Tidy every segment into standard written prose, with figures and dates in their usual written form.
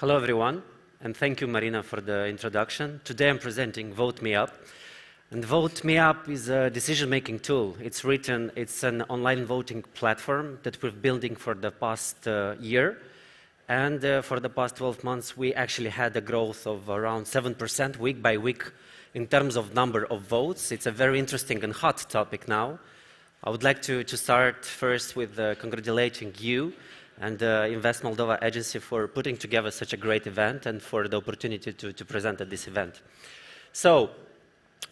Hello everyone, and thank you Marina for the introduction. Today I'm presenting VoteMeApp. And VoteMeApp is a decision-making tool. It's an online voting platform that we're building for the past year. And for the past 12 months, we actually had a growth of around 7% week by week in terms of number of votes. It's a very interesting and hot topic now. I would like to start first with congratulating you and the Invest Moldova agency for putting together such a great event and for the opportunity to present at this event. So,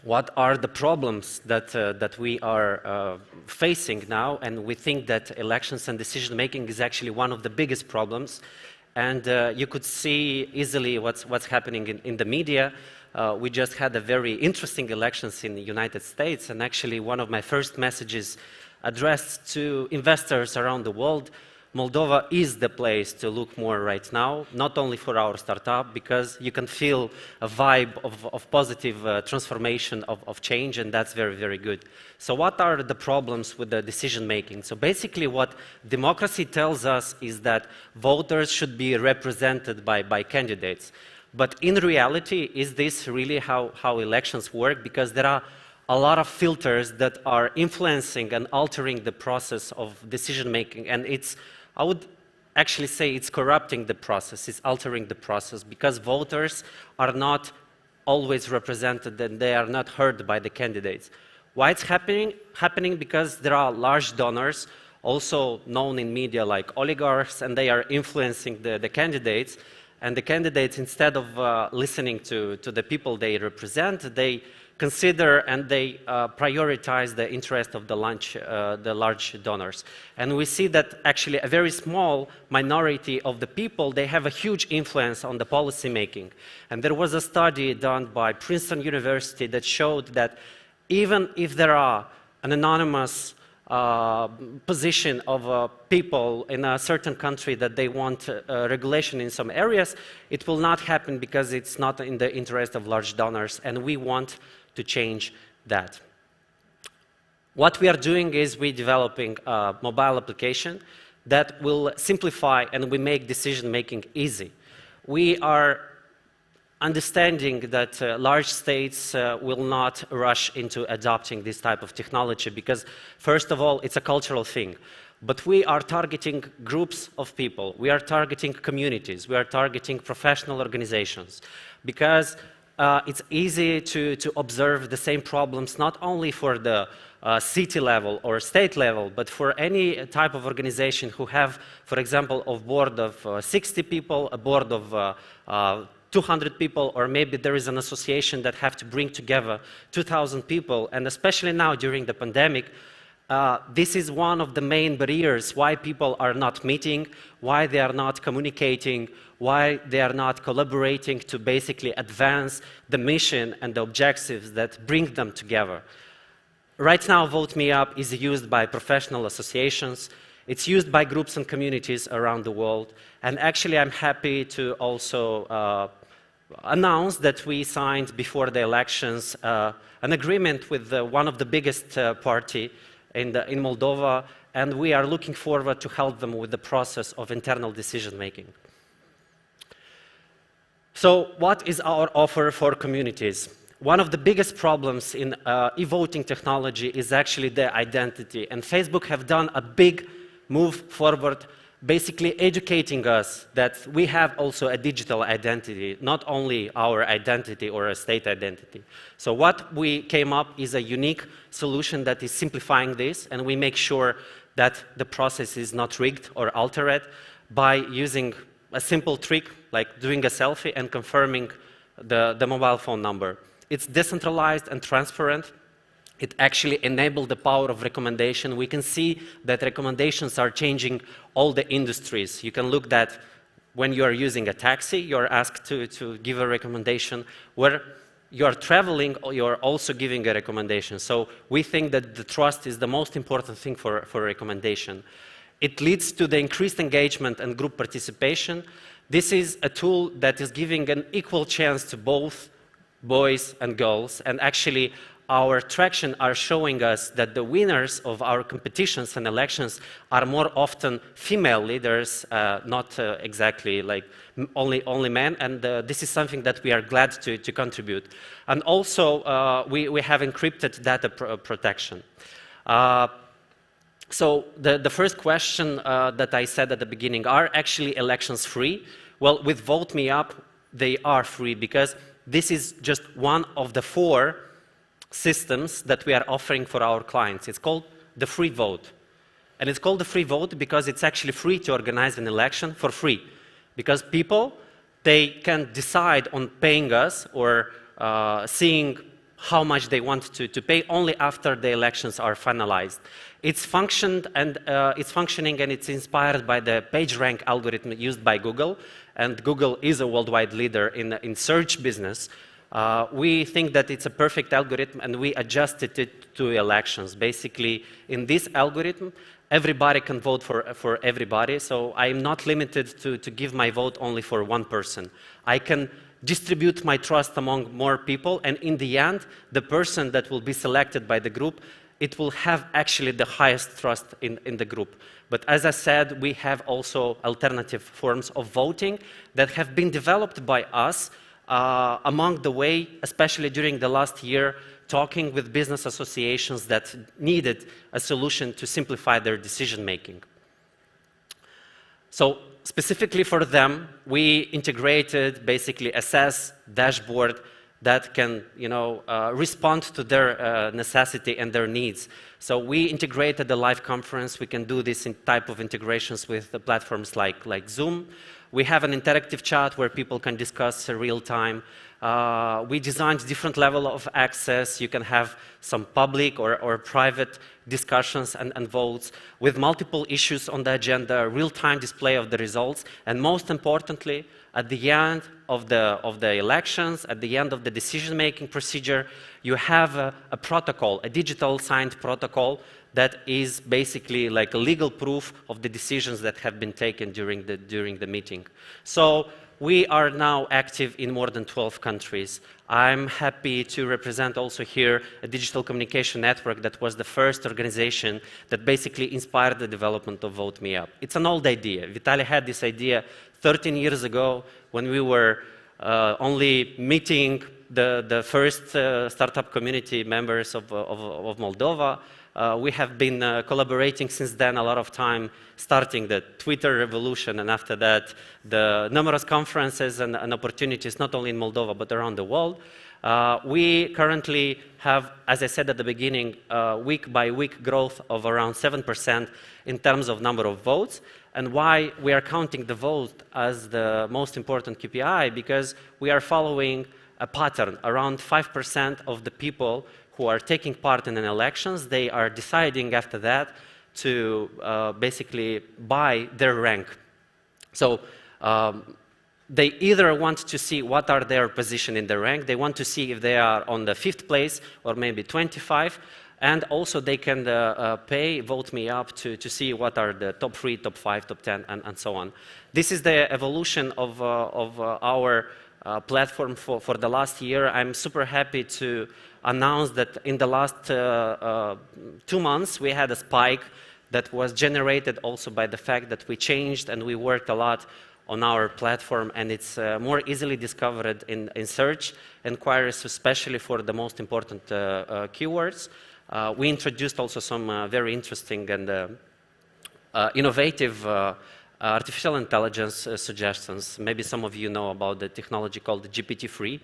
what are the problems that we are facing now? And we think that elections and decision-making is actually one of the biggest problems. And you could see easily what's happening in the media. We just had a very interesting elections in the United States, and actually one of my first messages addressed to investors around the world. Moldova is the place to look more right now, not only for our startup, because you can feel a vibe of positive transformation, of change, and that's very, very good. So what are the problems with the decision making? So basically what democracy tells us is that voters should be represented by candidates. But in reality, is this really how elections work? Because there are a lot of filters that are influencing and altering the process of decision making, and I would actually say it's corrupting the process, it's altering the process, because voters are not always represented and they are not heard by the candidates. Why it's happening? Because there are large donors, also known in media like oligarchs, and they are influencing the candidates. And the candidates, instead of listening to the people they represent, they consider and they prioritize the interest of the large donors. And we see that actually a very small minority of the people, they have a huge influence on the policy making. And there was a study done by Princeton University that showed that even if there are an anonymous position of people in a certain country that they want regulation in some areas, it will not happen because it's not in the interest of large donors, and we want to change that. What we are doing is we're developing a mobile application that will simplify and we make decision-making easy. We are understanding that large states will not rush into adopting this type of technology because, first of all, it's a cultural thing. But we are targeting groups of people, we are targeting communities, we are targeting professional organizations, because it's easy to observe the same problems not only for the city level or state level, but for any type of organization who have, for example, a board of 60 people, a board of 200 people, or maybe there is an association that have to bring together 2,000 people, and especially now during the pandemic, this is one of the main barriers why people are not meeting, why they are not communicating, why they are not collaborating to basically advance the mission and the objectives that bring them together. Right now, VoteMeApp is used by professional associations. It's used by groups and communities around the world. And actually, I'm happy to also announce that we signed before the elections an agreement with one of the biggest party in Moldova, and we are looking forward to help them with the process of internal decision-making. So what is our offer for communities? One of the biggest problems in e-voting technology is actually the identity, and Facebook have done a big move forward, basically educating us that we have also a digital identity, not only our identity or a state identity. So what we came up is a unique solution that is simplifying this, and we make sure that the process is not rigged or altered by using a simple trick like doing a selfie and confirming the mobile phone number. It's decentralized and transparent. It actually enabled the power of recommendation. We can see that recommendations are changing all the industries. You can look that when you are using a taxi, you're asked to give a recommendation. Where you are traveling, you're also giving a recommendation. So we think that the trust is the most important thing for a recommendation. It leads to the increased engagement and group participation. This is a tool that is giving an equal chance to both boys and girls, and actually our traction are showing us that the winners of our competitions and elections are more often female leaders, not exactly like only men, and this is something that we are glad to contribute. And also, we have encrypted data protection. So the first question that I said at the beginning, are actually elections free? Well, with VoteMeApp, they are free because this is just one of the 4 systems that we are offering for our clients. It's called the free vote. And it's called the free vote because it's actually free to organize an election for free. Because people, they can decide on paying us or seeing how much they want to pay only after the elections are finalized. It's functioning and it's inspired by the PageRank algorithm used by Google. And Google is a worldwide leader in search business. We think that it's a perfect algorithm, and we adjusted it to elections. Basically, in this algorithm, everybody can vote for everybody, so I'm not limited to give my vote only for one person. I can distribute my trust among more people, and in the end, the person that will be selected by the group, it will have actually the highest trust in the group. But as I said, we have also alternative forms of voting that have been developed by us among the way, especially during the last year, talking with business associations that needed a solution to simplify their decision making. So specifically for them, we integrated basically a SaaS dashboard that can respond to their necessity and their needs. So we integrated a live conference. We can do this in type of integrations with the platforms like Zoom. We have an interactive chat where people can discuss real time. We designed different level of access. You can have some public or private discussions and votes with multiple issues on the agenda, real-time display of the results, and most importantly, at the end of the elections, at the end of the decision-making procedure, you have a protocol, a digital signed protocol that is basically like a legal proof of the decisions that have been taken during the meeting. So we are now active in more than 12 countries. I'm happy to represent also here a digital communication network that was the first organization that basically inspired the development of VoteMeApp. It's an old idea. Vitaly had this idea 13 years ago when we were only meeting the first startup community members of Moldova. We have been collaborating since then a lot of time, starting the Twitter revolution, and after that, the numerous conferences and opportunities, not only in Moldova, but around the world. We currently have, as I said at the beginning, week-by-week growth of around 7% in terms of number of votes. And why we are counting the vote as the most important KPI? Because we are following a pattern. Around 5% of the people who are taking part in an elections, they are deciding after that to basically buy their rank. So they either want to see what are their position in the rank, they want to see if they are on the 5th place or maybe 25, and also they can pay VoteMeApp to see what are the top 3, top 5, top 10, and so on. This is the evolution of our platform for the last year. I'm super happy to announce that in the last 2 months we had a spike that was generated also by the fact that we changed and we worked a lot on our platform, and it's more easily discovered in search inquiries, especially for the most important keywords. We introduced also some very interesting and innovative artificial intelligence suggestions. Maybe some of you know about the technology called GPT-3.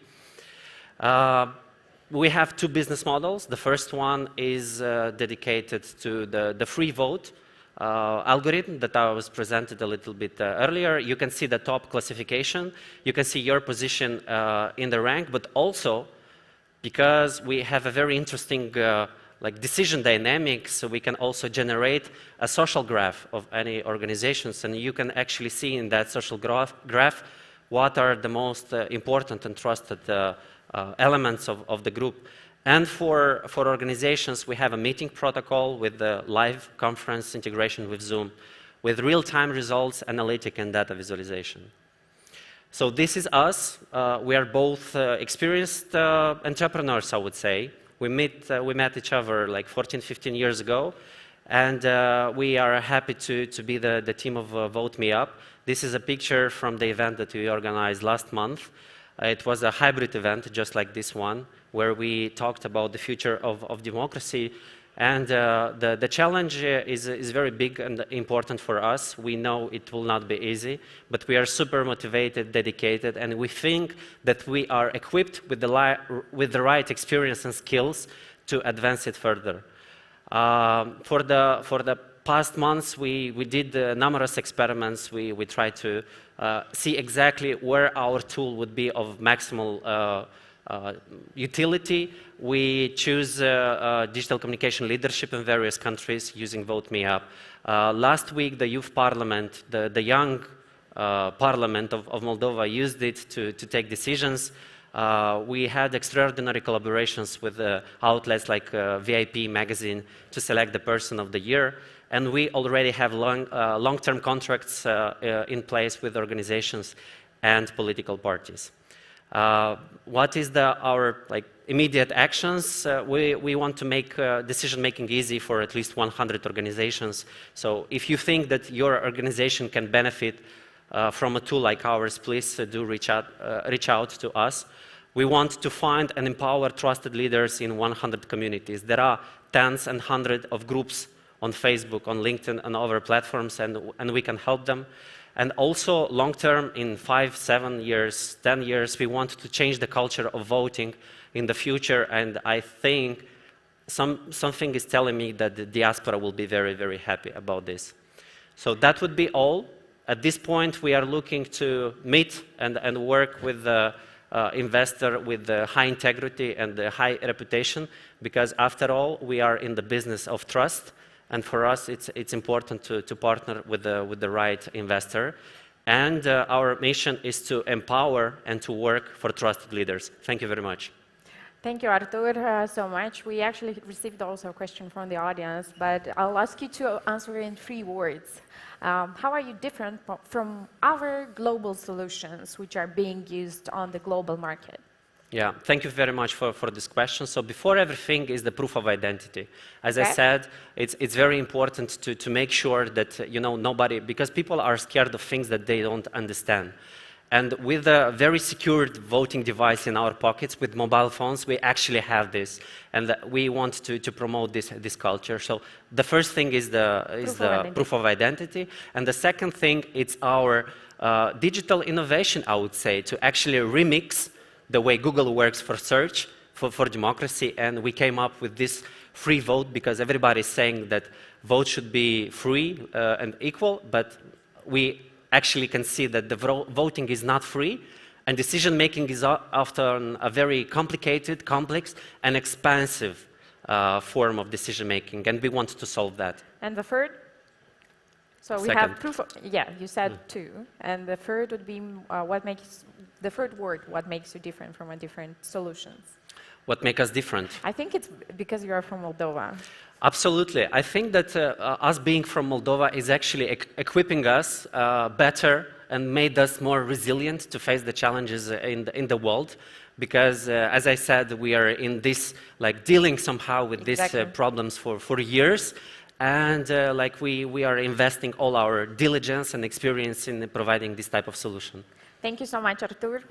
We have 2 business models. The first one is dedicated to the free vote algorithm that I was presented a little bit earlier. You can see the top classification. You can see your position in the rank, but also because we have a very interesting like decision dynamics, so we can also generate a social graph of any organizations, and you can actually see in that social graph what are the most important and trusted elements of the group. And for organizations, we have a meeting protocol with the live conference integration with Zoom, with real-time results, analytic, and data visualization. So this is us. We are both experienced entrepreneurs, I would say. We met each other like 14, 15 years ago, and we are happy to be the team of VoteMeApp. This is a picture from the event that we organized last month. It was a hybrid event, just like this one, where we talked about the future of democracy. And the challenge is very big and important for us. We know it will not be easy, but we are super motivated, dedicated, and we think that we are equipped with the right experience and skills to advance it further. For the past months, we did numerous experiments. We tried to see exactly where our tool would be of maximal utility. We choose digital communication leadership in various countries using VoteMeApp. Last week, the youth parliament, the young parliament of Moldova used it to take decisions. We had extraordinary collaborations with outlets like VIP magazine to select the person of the year. And we already have long-term contracts in place with organizations and political parties. What is our immediate actions? We want to make decision-making easy for at least 100 organizations. So if you think that your organization can benefit from a tool like ours, please do reach out to us. We want to find and empower trusted leaders in 100 communities. There are tens and hundreds of groups on Facebook, on LinkedIn, and other platforms, and we can help them. And also, long-term, in 5, 7 years, 10 years, we want to change the culture of voting in the future. And I think something is telling me that the diaspora will be very, very happy about this. So that would be all. At this point, we are looking to meet and work with the investor with the high integrity and the high reputation, because after all, we are in the business of trust. And for us, it's important to partner with the right investor. And our mission is to empower and to work for trusted leaders. Thank you very much. Thank you, Artur, so much. We actually received also a question from the audience, but I'll ask you to answer in 3 words. How are you different from other global solutions which are being used on the global market? Yeah, thank you very much for this question. So before everything is the proof of identity. As I said, it's very important to make sure that nobody, because people are scared of things that they don't understand. And with a very secured voting device in our pockets, with mobile phones, we actually have this. And we want to promote this culture. So the first thing is the proof of identity. And the second thing, it's our digital innovation, I would say, to actually remix the way Google works for search, for democracy. And we came up with this free vote because everybody is saying that vote should be free and equal, but we actually can see that the voting is not free, and decision-making is often a very complicated, complex, and expensive form of decision-making, and we want to solve that. And the third? So we have proof of, you said 2, and the third would be the third word, what makes you different from different solutions? What makes us different? I think it's because you are from Moldova. Absolutely. I think that us being from Moldova is actually equipping us better and made us more resilient to face the challenges in the world. Because, as I said, we are in this, dealing somehow with these problems for years. And we are investing all our diligence and experience in providing this type of solution. Thank you so much, Artur.